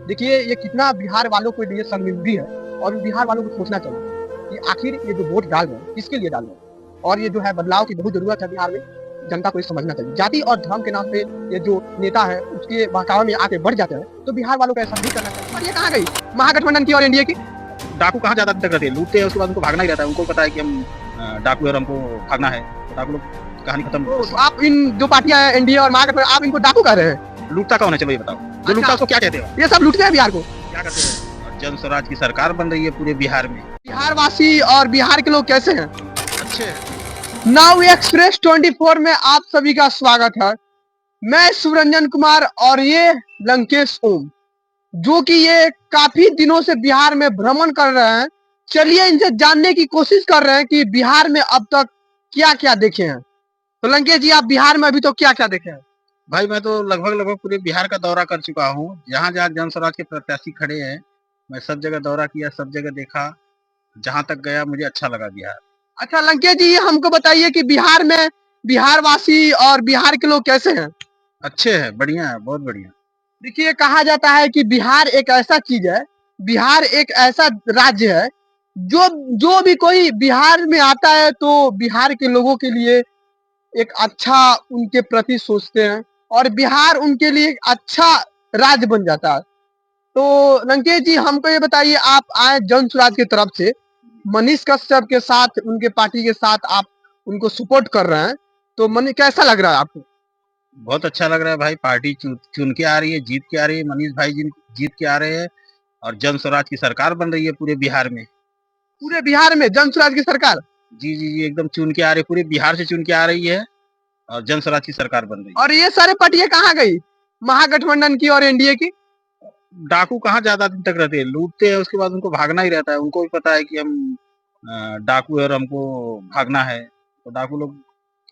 देखिए ये कितना बिहार वालों के लिए शर्मिंदगी है और बिहार वालों को सोचना चाहिए कि आखिर ये जो वोट डाल रहे हैं किसके लिए डाल रहे हैं और ये जो है बदलाव की बहुत जरूरत है बिहार में। जनता को ये समझना चाहिए। जाति और धर्म के नाम पे ये जो नेता है उसके बहकावे में आके बढ़ जाते हैं, तो बिहार वालों को ऐसा नहीं करना चाहिए। और ये कहाँ गई महागठबंधन की और एनडीए की? डाकू कहाँ ज्यादा तक रहते हैं, लूटते हैं उसके बाद उनको भागना ही रहता है। उनको पता है कि हम डाकू है और हमको भागना है, तो डाकू लोग कहानी खत्म। तो आप इन जो पार्टियां हैं एनडीए और महागठबंधन, आप इनको डाकू कह रहे हैं? लूटता कौन है, चलो ये बताओ। जो लूटता उसको क्या कहते हो? ये सब लूटते हैं बिहार को। क्या करते हैं? और जन स्वराज की सरकार बन रही है पूरे बिहार में। बिहार वासी और बिहार के लोग कैसे हैं? अच्छे हैं। नाउ एक्सप्रेस 24 में आप सभी का स्वागत है। मैं सुरंजन कुमार और ये लंकेश ओम, जो कि ये काफी दिनों से बिहार में भ्रमण कर रहे हैं। चलिए इनसे जानने की कोशिश कर रहे हैं कि बिहार में अब तक क्या क्या देखे हैं। तो लंकेश जी, आप बिहार में अभी तो क्या क्या देखे हैं? भाई मैं तो लगभग पूरे बिहार का दौरा कर चुका हूँ। जहाँ जहाँ जन स्वराज के प्रत्याशी खड़े हैं मैं सब जगह दौरा किया, सब जगह देखा। जहाँ तक गया मुझे अच्छा लगा बिहार। अच्छा लंकेश जी, हमको बताइए कि बिहार में बिहार वासी और बिहार के लोग कैसे हैं? अच्छे हैं, बढ़िया है, बहुत बढ़िया। देखिए कहा जाता है कि बिहार एक ऐसा चीज है, बिहार एक ऐसा राज्य है जो जो भी कोई बिहार में आता है तो बिहार के लोगों के लिए एक अच्छा उनके प्रति सोचते हैं और बिहार उनके लिए एक अच्छा राज्य बन जाता है। तो लंकेश जी हमको ये बताइए, आप आए जन स्वराज की तरफ से, मनीष कश्यप के साथ उनके पार्टी के साथ आप उनको सपोर्ट कर रहे हैं, तो मन कैसा लग रहा है आपको? बहुत अच्छा लग रहा है भाई। पार्टी चुन के आ रही है, जीत के आ रही है। मनीष भाई जी जीत के आ रहे हैं और जन स्वराज की सरकार बन रही है पूरे बिहार में। पूरे बिहार में जन स्वराज की सरकार? जी जी जी, एकदम चुन के आ रही है, पूरे बिहार से चुन के आ रही है और जन स्वराज की सरकार बन रही है। और ये सारे पार्टियां कहाँ गई, महागठबंधन की और एनडीए की? डाकू कहाँ ज्यादा दिन तक रहते हैं, लूटते हैं उसके बाद उनको भागना ही रहता है। उनको भी पता है कि हम डाकू है और हमको भागना है, तो डाकू लोग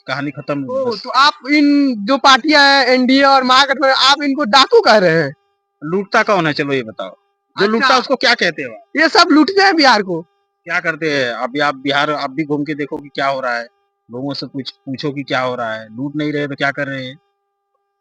कहानी खत्म बस। तो आप इन जो पार्टियां हैं एनडीए और महागठबंधन, आप इनको डाकू कह रहे हैं? लूटता कौन है, चलो ये बताओ। जो लूटता उसको क्या कहते हो? ये सब लूटते हैं बिहार को। क्या करते हैं? अभी आप बिहार आप भी घूम के देखो कि क्या हो रहा है। लोगों से पूछो कि क्या हो रहा है। लूट नहीं रहे तो क्या कर रहे हैं?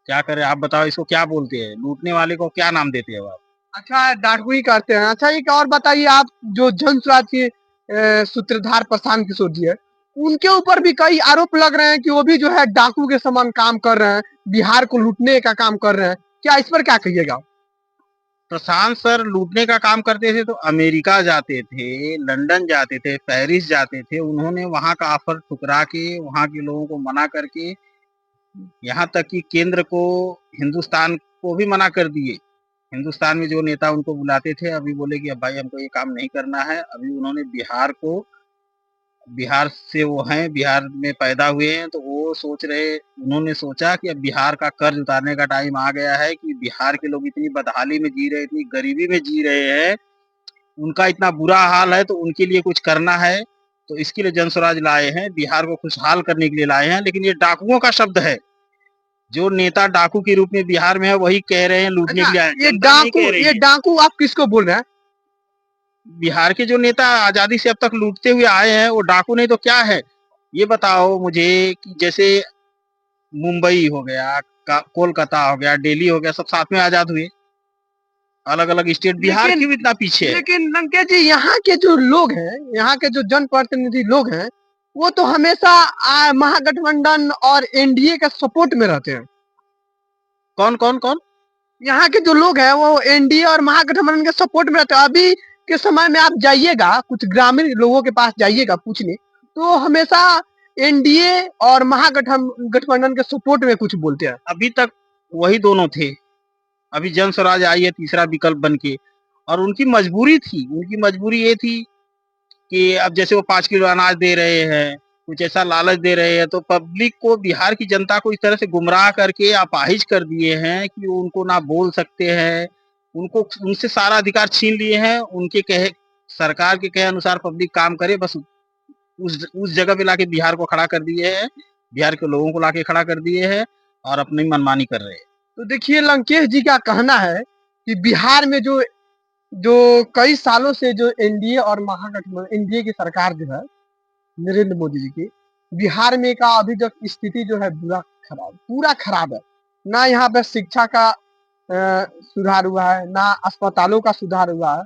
क्या कर रहे हैं आप बताओ, इसको क्या बोलते हैं? लूटने वाले को क्या नाम देते हो आप? अच्छा डाकू ही करते हैं। अच्छा एक और बताइए, आप जो जन स्वराज के सूत्रधार प्रशांत किशोर जी है, उनके ऊपर भी कई आरोप लग रहे हैं कि वो भी जो है डाकू के समान काम कर रहे हैं, बिहार को लूटने का काम कर रहे हैं। क्या इस पर क्या कहिएगा? प्रशांत सर लूटने का काम करते थे तो अमेरिका जाते थे, लंदन जाते थे, पेरिस जाते थे। उन्होंने वहां का ऑफर ठुकरा के, वहां के लोगों को मना करके, यहाँ तक कि केंद्र को, हिंदुस्तान को भी मना कर दिए। हिंदुस्तान में जो नेता उनको बुलाते थे अभी बोले कि अब भाई हमको ये काम नहीं करना है। अभी उन्होंने बिहार से वो हैं, बिहार में पैदा हुए हैं, तो वो उन्होंने सोचा कि अब बिहार का कर्ज उतारने का टाइम आ गया है कि बिहार के लोग इतनी बदहाली में जी रहे हैं, इतनी गरीबी में जी रहे हैं, उनका इतना बुरा हाल है, तो उनके लिए कुछ करना है। तो इसके लिए जन स्वराज लाए हैं, बिहार को खुशहाल करने के लिए लाए हैं। लेकिन ये डाकुओं का शब्द है। जो नेता डाकू के रूप में बिहार में है वही कह रहे हैं लूटने के लिए आए, जनता नहीं कह रही ये है। डाकू आप किसको बोल रहे हैं? बिहार के जो नेता आजादी से अब तक लूटते हुए आए हैं वो डाकू नहीं तो क्या है? ये बताओ मुझे कि जैसे मुंबई हो गया, कोलकाता हो गया, दिल्ली हो गया, सब साथ में आजाद हुए। अलग अलग स्टेट, बिहार क्यों इतना पीछे है? लेकिन लंकेश जी, यहाँ के जो लोग हैं, यहाँ के जो जनप्रतिनिधि लोग हैं, वो तो हमेशा महागठबंधन और एनडीए के सपोर्ट में रहते हैं। कौन कौन कौन? यहाँ के जो लोग हैं वो एनडीए और महागठबंधन के सपोर्ट में रहते हैं। अभी के समय में आप जाइएगा, कुछ ग्रामीण लोगों के पास जाइएगा पूछने, तो हमेशा एनडीए और महागठबंधन के सपोर्ट में कुछ बोलते हैं। अभी तक वही दोनों थे। अभी जन स्वराज आई है तीसरा विकल्प बन के, और उनकी मजबूरी थी। उनकी मजबूरी ये थी कि अब जैसे वो 5 किलो अनाज दे रहे हैं, कुछ ऐसा लालच दे रहे हैं, तो पब्लिक को, बिहार की जनता को इस तरह से गुमराह करके अपाहिज कर दिए हैं कि उनको ना बोल सकते हैं। उनको, उनसे सारा अधिकार छीन लिए हैं। उनके कहे, सरकार के कहे अनुसार पब्लिक काम करे, बस उस जगह पे लाके बिहार को खड़ा कर दिए हैं। बिहार के लोगों को लाके खड़ा कर दिए हैं और अपनी मनमानी कर रहे हैं। तो देखिए लंकेश जी का कहना है कि बिहार में जो जो कई सालों से जो एनडीए और महागठबंधन, एनडीए की सरकार जो है नरेंद्र मोदी जी की, बिहार में का अभी तक स्थिति जो है पूरा खराब है। ना यहाँ पे शिक्षा का सुधार हुआ है, ना अस्पतालों का सुधार हुआ है।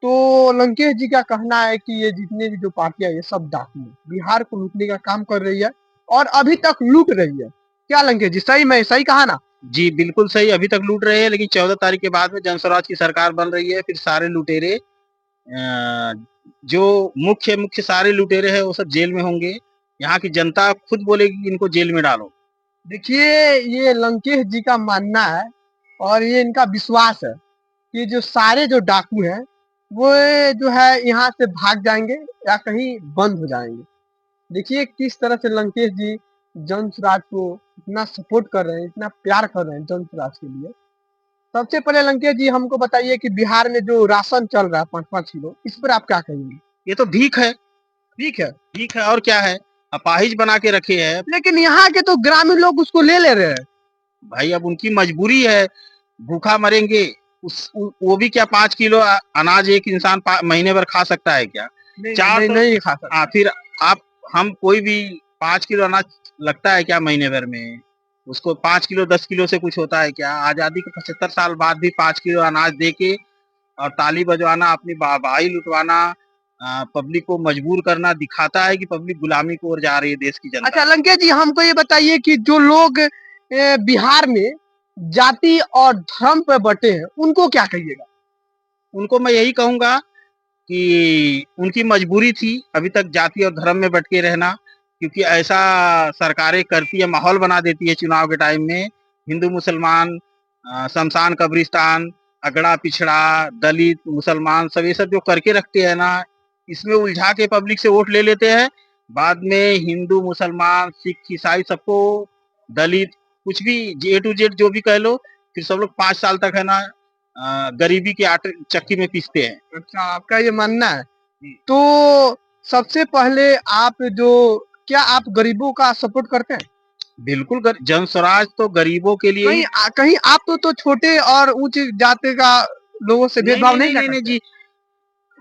तो लंकेश जी का कहना है कि ये जितने भी जो पार्टियाँ ये सब डाकू हैं, बिहार को लूटने का काम कर रही है और अभी तक लूट रही है। क्या लंकेश जी सही कहा ना? जी, बिल्कुल सही, अभी तक लूट रहे हैं, लेकिन 14 तारीख के बाद में जनस्वराज की सरकार बन रही है, फिर सारे लुटेरे जो मुख्य सारे लुटेरे हैं वो सब जेल में होंगे। यहाँ की जनता खुद बोलेगी कि इनको जेल में डालो। देखिए, ये लंकेश जी का मानना है और ये इनका विश्वास है कि जो सारे जो डाकू हैं, वो जो है यहाँ से भाग जाएँगे या कहीं बंद हो जाएँगे। देखिए किस तरह से लंकेश जी जनसुराज को इतना सपोर्ट कर रहे हैं, इतना प्यार कर रहे हैं जनसुराज के लिए। सबसे पहले लंकेश जी हमको बताइए कि बिहार में जो राशन चल रहा है 5-5 किलो, इस पर आप क्या कहेंगे? ये तो भीख है, ठीक है, भीख है और क्या है? अपाहिज बना के रखे हैं। लेकिन यहाँ के तो ग्रामीण लोग उसको ले रहे हैं। भाई अब उनकी मजबूरी है, भूखा मरेंगे। वो भी क्या 5 किलो अनाज एक इंसान महीने भर खा सकता है क्या? नहीं, चार नहीं, सौ नहीं खा सकते। फिर आप हम कोई भी 5 किलो अनाज लगता है क्या महीने भर में? उसको 5 किलो 10 किलो से कुछ होता है क्या? आजादी के 75 साल बाद भी 5 किलो अनाज दे के और ताली बजवाना, अपनी वाहवाही लुटवाना, पब्लिक को मजबूर करना दिखाता है कि पब्लिक गुलामी की ओर जा रही है देश की जनता। अच्छा लंकेश जी हमको ये बताइए कि जो लोग बिहार में जाति और धर्म पे बटे हैं, उनको क्या कहिएगा? उनको मैं यही कहूँगा कि उनकी मजबूरी थी अभी तक जाति और धर्म में बट के रहना, क्योंकि ऐसा सरकारें करती है, माहौल बना देती है चुनाव के टाइम में। हिंदू मुसलमान, शमशान कब्रिस्तान, अगड़ा पिछड़ा, दलित मुसलमान सब ये सब जो करके रखते हैं ना, इसमें उलझा के पब्लिक से वोट ले लेते हैं। बाद में हिंदू मुसलमान सिख ईसाई सबको, दलित कुछ भी ए टू जेड जो भी कह लो, फिर सब लोग 5 साल तक है ना गरीबी के आटे चक्की में पीसते हैं। अच्छा आपका ये मानना है। तो सबसे पहले आप जो क्या आप गरीबों का सपोर्ट करते हैं? बिल्कुल जन स्वराज तो गरीबों के लिए ही। कहीं आप तो छोटे और उच्च जाति का लोगों से नहीं भेदभाव नहीं नहीं नहीं क्या नहीं नहीं करते हैं?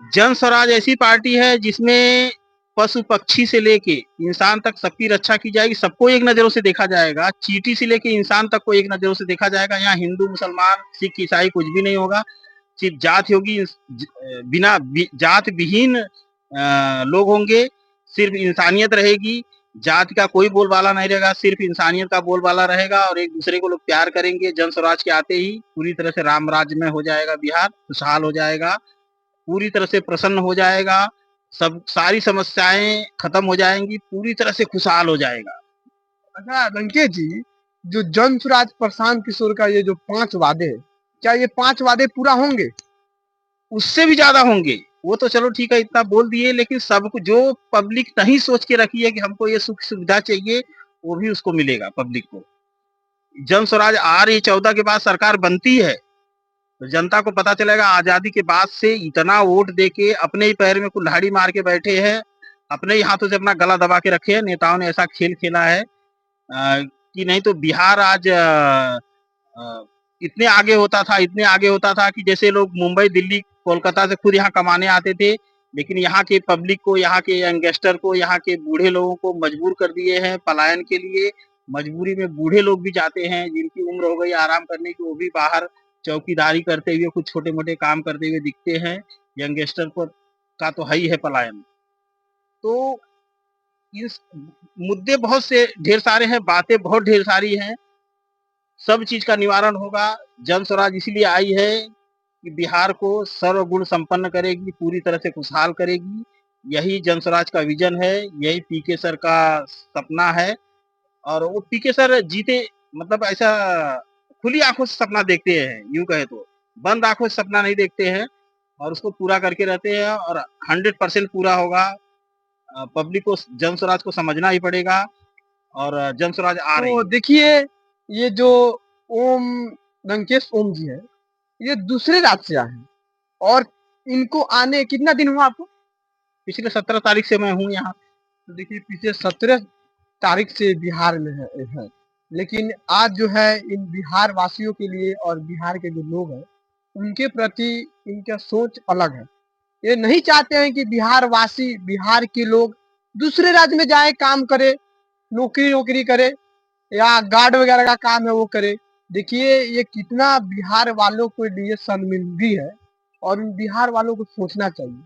जी, जन स्वराज ऐसी पार्टी है जिसमें पशु पक्षी से लेके इंसान तक सबकी रक्षा की जाएगी, सबको एक नजरों से देखा जाएगा, चींटी से लेके इंसान तक को एक नजरों से देखा जाएगा। यहाँ हिंदू मुसलमान सिख ईसाई कुछ भी नहीं होगा, सिर्फ जात होगी, बिना जात विहीन लोग होंगे, सिर्फ इंसानियत रहेगी। जात का कोई बोलबाला नहीं रहेगा, सिर्फ इंसानियत का बोलबाला रहेगा और एक दूसरे को लोग प्यार करेंगे। जन स्वराज के आते ही पूरी तरह से राम राज्य में हो जाएगा, बिहार खुशहाल हो जाएगा, पूरी तरह से प्रसन्न हो जाएगा, सब सारी समस्याएं खत्म हो जाएंगी, पूरी तरह से खुशहाल हो जाएगा। अच्छा लंकेश जी, जो जन स्वराज प्रशांत किशोर का ये जो 5 वादे हैं, क्या ये 5 वादे पूरा होंगे? उससे भी ज्यादा होंगे। वो तो चलो ठीक है इतना बोल दिए, लेकिन सबको जो पब्लिक नहीं सोच के रखी है कि हमको ये सुख सुविधा चाहिए, वो भी उसको मिलेगा पब्लिक को। जन स्वराज आ रही 14 के बाद सरकार बनती है तो जनता को पता चलेगा आजादी के बाद से इतना वोट दे के अपने ही पैर में कुल्हाड़ी मार के बैठे हैं, अपने ही हाथों से अपना गला दबा के रखे हैं। नेताओं ने ऐसा खेल खेला है कि नहीं तो बिहार आज इतने आगे होता था, इतने आगे होता था कि जैसे लोग मुंबई दिल्ली कोलकाता से खुद यहाँ कमाने आते थे, लेकिन यहाँ के पब्लिक को, यहाँ के यंगस्टर को, यहाँ के बूढ़े लोगों को मजबूर कर दिए हैं पलायन के लिए। मजबूरी में बूढ़े लोग भी जाते हैं जिनकी उम्र हो गई आराम करने की, वो भी बाहर चौकीदारी करते हुए कुछ छोटे मोटे काम करते हुए दिखते हैं। यंगस्टर को का तो है ही है पलायन। तो इस मुद्दे बहुत से ढेर सारे हैं, बातें बहुत ढेर सारी हैं, सब चीज का निवारण होगा। जन स्वराज इसलिए आई है कि बिहार को सर्वगुण संपन्न करेगी, पूरी तरह से खुशहाल करेगी। यही जन स्वराज का विजन है, यही पीके सर का सपना है। और वो पीके सर जीते मतलब ऐसा खुली आंखों से सपना देखते हैं, यूं कहे तो बंद आंखों से सपना नहीं देखते हैं और उसको पूरा करके रहते हैं और 100% पूरा होगा। पब्लिक को जन स्वराज को समझना ही पड़ेगा और जन स्वराज आ रही तो है। देखिए ये जो ओम लंकेश ओम जी है, ये दूसरे राज्य से आए हैं और इनको आने कितना दिन हुआ आपको? पिछले 17 तारीख से मैं हूँ यहाँ। तो देखिए पिछले 17 तारीख से बिहार में है। लेकिन आज जो है इन बिहार वासियों के लिए और बिहार के जो लोग हैं, उनके प्रति इनका सोच अलग है। ये नहीं चाहते हैं कि बिहार वासी, बिहार के लोग दूसरे राज्य में जाए काम करे, नौकरी-वोकरी करे या गार्ड वगैरह का काम है वो करे। देखिए ये कितना बिहार वालों के लिए शर्मिंदगी है और उन बिहार वालों को सोचना चाहिए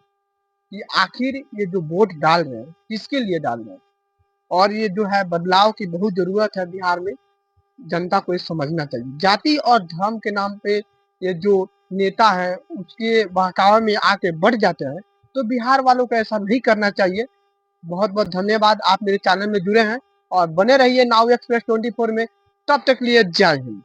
कि आखिर ये जो वोट डाल रहे हैं, किसके लिए डाल रहे हैं? और ये जो है बदलाव की बहुत ज़रूरत है बिहार में, जनता को ये समझना चाहिए। जाति और धर्म के नाम पे ये जो नेता हैं, उसके बहकावे में आके बढ़ जाते हैं, तो बिहार वालों को ऐसा नहीं करना चाहिए। बहुत-बहुत धन्यवाद, आप मेरे चैनल में जुड़े हैं और बने रहिए नाउ एक्सप्रेस 24 में। तब तक के लिए जय हिंद।